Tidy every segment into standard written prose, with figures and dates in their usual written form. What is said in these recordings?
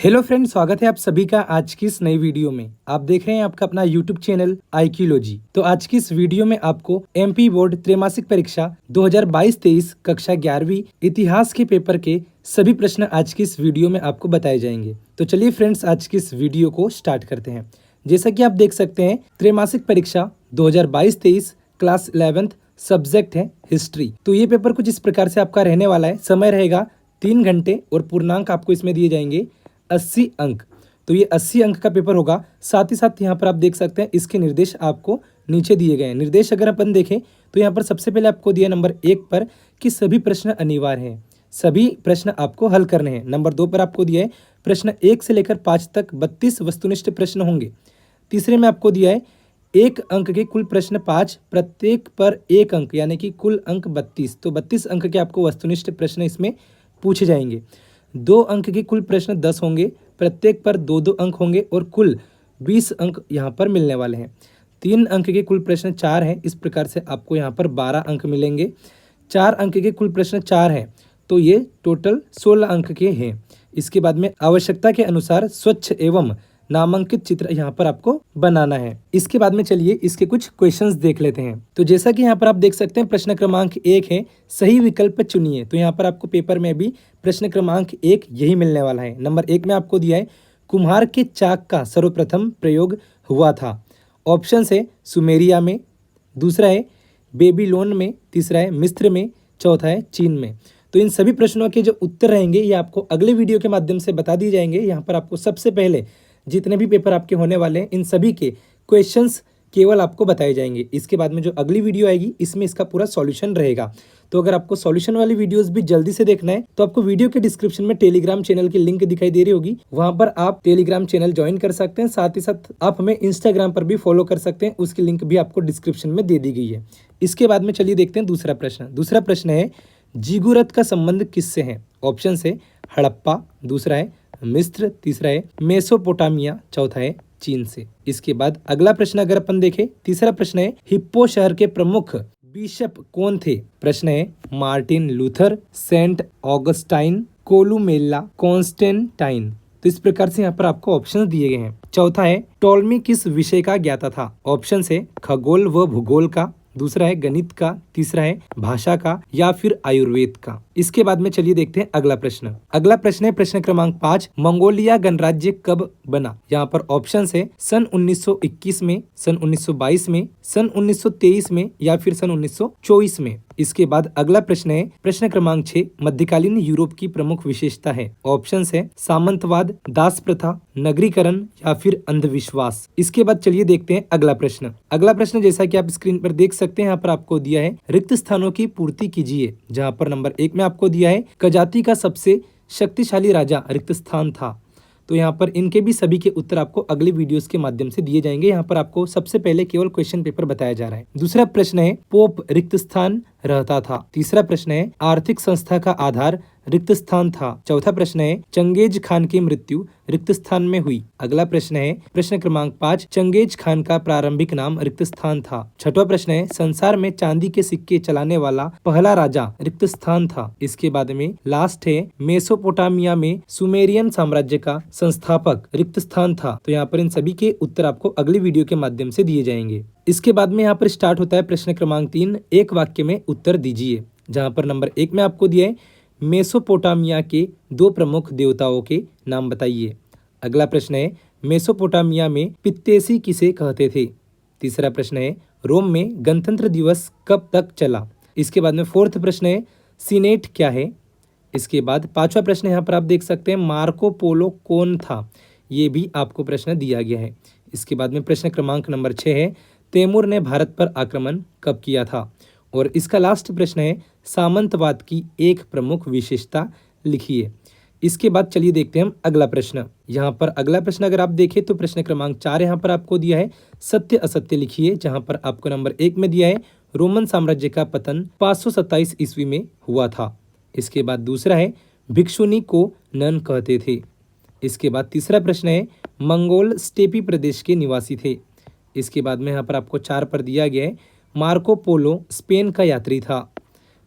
Hello friend, स्वागत है आप सभी का आज की इस नई वीडियो में। आप देख रहे हैं आपका अपना यूट्यूब चैनल आईक्यूलॉजी। तो आज की इस वीडियो में आपको एमपी बोर्ड त्रैमासिक परीक्षा 2022-23 कक्षा 11वीं इतिहास के पेपर के सभी प्रश्न आज की इस वीडियो में आपको बताए जाएंगे। तो चलिए फ्रेंड्स, आज की इस वीडियो को स्टार्ट करते हैं। जैसा कि आप देख सकते हैं, त्रैमासिक परीक्षा 2022-23 क्लास 11th सब्जेक्ट है हिस्ट्री। तो ये पेपर कुछ इस प्रकार से आपका रहने वाला है। समय रहेगा 3 घंटे और पूर्णांक आपको इसमें दिए जाएंगे 80 अंक। तो ये 80 अंक का पेपर होगा। साथ ही साथ यहाँ पर आप देख सकते हैं इसके निर्देश आपको नीचे दिए गए हैं। निर्देश अगर अपन देखें तो यहाँ पर सबसे पहले आपको दिया नंबर 1 पर कि सभी प्रश्न अनिवार्य हैं, सभी प्रश्न आपको हल करने हैं। नंबर 2 पर आपको दिया है प्रश्न 1 से लेकर 5 तक 32 वस्तुनिष्ठ प्रश्न होंगे। तीसरे में आपको दिया है 1 अंक के कुल प्रश्न 5, प्रत्येक पर 1 अंक यानी कि कुल अंक 32। तो 32 अंक के आपको वस्तुनिष्ठ प्रश्न इसमें पूछे जाएंगे। 2 अंक के कुल प्रश्न 10 होंगे, प्रत्येक पर 2-2 अंक होंगे और कुल 20 अंक यहाँ पर मिलने वाले हैं। 3 अंक के कुल प्रश्न 4 हैं, इस प्रकार से आपको यहाँ पर 12 अंक मिलेंगे। 4 अंक के कुल प्रश्न 4 हैं, तो ये टोटल 16 अंक के हैं। इसके बाद में आवश्यकता के अनुसार स्वच्छ एवं नामांकित चित्र यहाँ पर आपको बनाना है। इसके बाद में चलिए इसके कुछ क्वेश्चंस देख लेते हैं। तो जैसा कि यहाँ पर आप देख सकते हैं प्रश्न क्रमांक 1 है, सही विकल्प चुनिए। तो यहाँ पर आपको पेपर में भी प्रश्न क्रमांक 1 यही मिलने वाला है। नंबर 1 में आपको दिया है कुम्हार के चाक का सर्वप्रथम प्रयोग हुआ था। ऑप्शन है सुमेरिया में, दूसरा है बेबीलोन में, तीसरा है मिस्र में, चौथा है चीन में। तो इन सभी प्रश्नों के जो उत्तर रहेंगे ये आपको अगले वीडियो के माध्यम से बता दिए जाएंगे। यहाँ पर आपको सबसे पहले जितने भी पेपर आपके होने वाले हैं इन सभी के क्वेश्चंस केवल आपको बताए जाएंगे। इसके बाद में जो अगली वीडियो आएगी इसमें इसका पूरा सॉल्यूशन रहेगा। तो अगर आपको सॉल्यूशन वाली वीडियोस भी जल्दी से देखना है तो आपको वीडियो के डिस्क्रिप्शन में टेलीग्राम चैनल की लिंक दिखाई दे रही होगी, वहां पर आप टेलीग्राम चैनल ज्वाइन कर सकते हैं। साथ ही साथ आप हमें इंस्टाग्राम पर भी फॉलो कर सकते हैं, उसकी लिंक भी आपको डिस्क्रिप्शन में दे दी गई है। इसके बाद में चलिए देखते हैं दूसरा प्रश्न। दूसरा प्रश्न है जिगुरत का संबंध किससे है। ऑप्शन है हड़प्पा, दूसरा है मिस्र, तीसरा है मेसोपोटामिया, चौथा है चीन से। इसके बाद अगला प्रश्न अगर अपन देखें, तीसरा प्रश्न है हिप्पो शहर के प्रमुख बिशप कौन थे। प्रश्न है Martin Luther, Saint Augustine, Columella, Constantine. तो इस प्रकार से यहाँ पर आपको ऑप्शन दिए गए हैं। चौथा है टॉलमी किस विषय का ज्ञाता था। ऑप्शन है खगोल व भूगोल का, दूसरा है गणित का, तीसरा है भाषा का या फिर आयुर्वेद का। इसके बाद में चलिए देखते हैं अगला प्रश्न। अगला प्रश्न है प्रश्न क्रमांक 5, मंगोलिया गणराज्य कब बना। यहाँ पर ऑप्शन है सन 1921 में, सन 1922 में, सन 1923 में या फिर सन 1924 में। इसके बाद अगला प्रश्न है प्रश्न क्रमांक 6, मध्यकालीन यूरोप की प्रमुख विशेषता है। ऑप्शन है सामंतवाद, दास प्रथा, नगरीकरण या फिर अंधविश्वास। इसके बाद चलिए देखते हैं अगला प्रश्न। अगला प्रश्न जैसा कि आप स्क्रीन पर देख सकते हैं यहाँ पर आपको दिया है रिक्त स्थानों की पूर्ति कीजिए। जहाँ पर नंबर 1 में आपको दिया है कजाति का सबसे शक्तिशाली राजा रिक्त स्थान था। तो यहाँ पर इनके भी सभी के उत्तर आपको अगले वीडियोस के माध्यम से दिए जाएंगे। यहाँ पर आपको सबसे पहले केवल क्वेश्चन पेपर बताया जा रहा है। दूसरा प्रश्न है पोप रिक्त स्थान रहता था। तीसरा प्रश्न है आर्थिक संस्था का आधार रिक्त स्थान था। चौथा प्रश्न है चंगेज खान की मृत्यु रिक्त स्थान में हुई। अगला प्रश्न है प्रश्न क्रमांक 5, चंगेज खान का प्रारंभिक नाम रिक्त स्थान था। छठवां प्रश्न है संसार में चांदी के सिक्के चलाने वाला पहला राजा रिक्त स्थान था। इसके बाद में लास्ट है मेसोपोटामिया में सुमेरियन साम्राज्य का संस्थापक रिक्त स्थान था। तो यहाँ पर इन सभी के उत्तर आपको अगली वीडियो के माध्यम से दिए जाएंगे। इसके बाद में यहाँ पर स्टार्ट होता है प्रश्न क्रमांक 3, एक वाक्य में उत्तर दीजिए। जहाँ पर नंबर 1 में आपको दिया है मेसोपोटामिया के 2 प्रमुख देवताओं के नाम बताइए। अगला प्रश्न है मेसोपोटामिया में पित्तेसी किसे कहते थे। तीसरा प्रश्न है रोम में गणतंत्र दिवस कब तक चला। इसके बाद में 4th प्रश्न है सीनेट क्या है। इसके बाद 5वां प्रश्न यहाँ पर आप देख सकते हैं मार्को पोलो कौन था, ये भी आपको प्रश्न दिया गया है। इसके बाद में प्रश्न क्रमांक नंबर 6 है तैमूर ने भारत पर आक्रमण कब किया था। और इसका लास्ट प्रश्न है सामंतवाद की एक प्रमुख विशेषता लिखिए। इसके बाद चलिए देखते हैं हम अगला प्रश्न। यहाँ पर अगला प्रश्न अगर आप देखें तो प्रश्न क्रमांक 4 यहाँ पर आपको दिया है सत्य असत्य लिखिए। जहाँ पर आपको नंबर 1 में दिया है रोमन साम्राज्य का पतन 527 ईस्वी में हुआ था। इसके बाद दूसरा है भिक्षुनी को नन कहते थे। इसके बाद तीसरा प्रश्न है मंगोल स्टेपी प्रदेश के निवासी थे। इसके बाद में यहाँ पर आपको 4 पर दिया गया है मार्को पोलो स्पेन का यात्री था।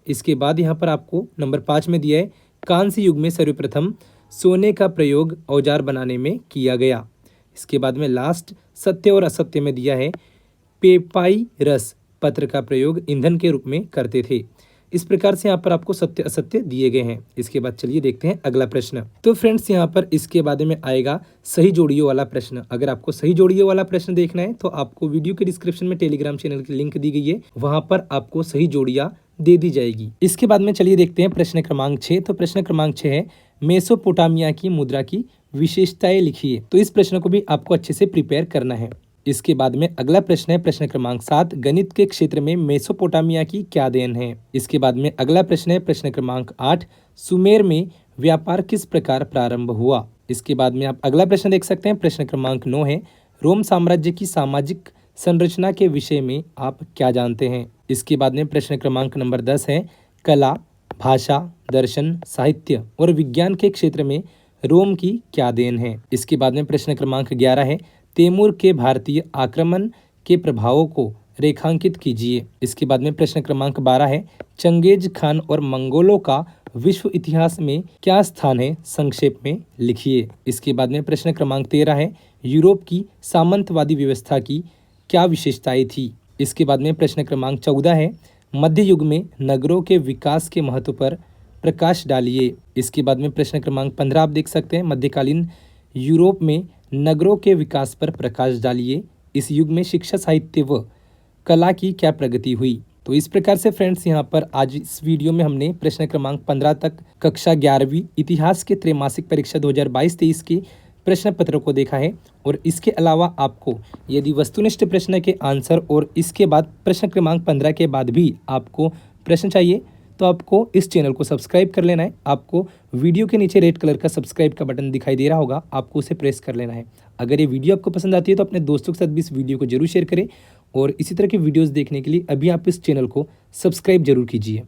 इसके बाद यहाँ पर आपको नंबर 5 में दिया है कांस्य युग में सर्वप्रथम सोने का प्रयोग औजार बनाने में किया गया। इसके बाद में लास्ट सत्य और असत्य में दिया है पेपाइरस पत्र का प्रयोग ईंधन के रूप में करते थे। इस प्रकार से यहाँ पर आपको सत्य असत्य दिए गए हैं। इसके बाद चलिए देखते हैं अगला प्रश्न। तो फ्रेंड्स यहाँ पर इसके बाद में आएगा सही जोड़ियों वाला प्रश्न। अगर आपको सही जोड़ियों वाला प्रश्न देखना है तो आपको वीडियो के डिस्क्रिप्शन में टेलीग्राम चैनल की लिंक दी गई है, वहां पर आपको सही जोड़ियां दे दी जाएगी। इसके बाद में चलिए देखते हैं प्रश्न क्रमांक 6। तो प्रश्न क्रमांक 6 है मेसोपोटामिया की मुद्रा की विशेषताएं लिखिए। तो इस प्रश्न को भी आपको अच्छे से प्रिपेयर करना है। इसके बाद में अगला प्रश्न है प्रश्न क्रमांक 7, गणित के क्षेत्र में मेसोपोटामिया की क्या देन है। इसके बाद में अगला प्रश्न है प्रश्न क्रमांक 8, सुमेर में व्यापार किस प्रकार प्रारंभ हुआ। इसके बाद में आप अगला प्रश्न देख सकते हैं प्रश्न क्रमांक 9 है रोम साम्राज्य की सामाजिक संरचना के विषय में आप क्या जानते हैं। इसके बाद में प्रश्न क्रमांक नंबर 10 है कला, भाषा, दर्शन, साहित्य और विज्ञान के क्षेत्र में रोम की क्या देन है। इसके बाद में प्रश्न क्रमांक 11 है तैमूर के भारतीय आक्रमण के प्रभावों को रेखांकित कीजिए। इसके बाद में प्रश्न क्रमांक 12 है चंगेज खान और मंगोलों का विश्व इतिहास में क्या स्थान है, संक्षेप में लिखिए। इसके बाद में प्रश्न क्रमांक 13 है यूरोप की सामंतवादी व्यवस्था की क्या विशेषताएं थी। इसके बाद में प्रश्न क्रमांक 14 है मध्य युग में नगरों के विकास के महत्व पर प्रकाश डालिए। इसके बाद में प्रश्न क्रमांक 15 आप देख सकते हैं मध्यकालीन यूरोप में नगरों के विकास पर प्रकाश डालिए। इस युग में शिक्षा, साहित्य व कला की क्या प्रगति हुई। तो इस प्रकार से फ्रेंड्स यहाँ पर आज इस वीडियो में हमने प्रश्न क्रमांक 15 तक कक्षा 11वीं इतिहास के त्रैमासिक परीक्षा 2022-23 के प्रश्न पत्र को देखा है। और इसके अलावा आपको यदि वस्तुनिष्ठ प्रश्न के आंसर और इसके बाद प्रश्न क्रमांक 15 के बाद भी आपको प्रश्न चाहिए तो आपको इस चैनल को सब्सक्राइब कर लेना है। आपको वीडियो के नीचे रेड कलर का सब्सक्राइब का बटन दिखाई दे रहा होगा, आपको उसे प्रेस कर लेना है। अगर ये वीडियो आपको पसंद आती है तो अपने दोस्तों के साथ भी इस वीडियो को जरूर शेयर करें और इसी तरह के वीडियोस देखने के लिए अभी आप इस चैनल को सब्सक्राइब जरूर कीजिए।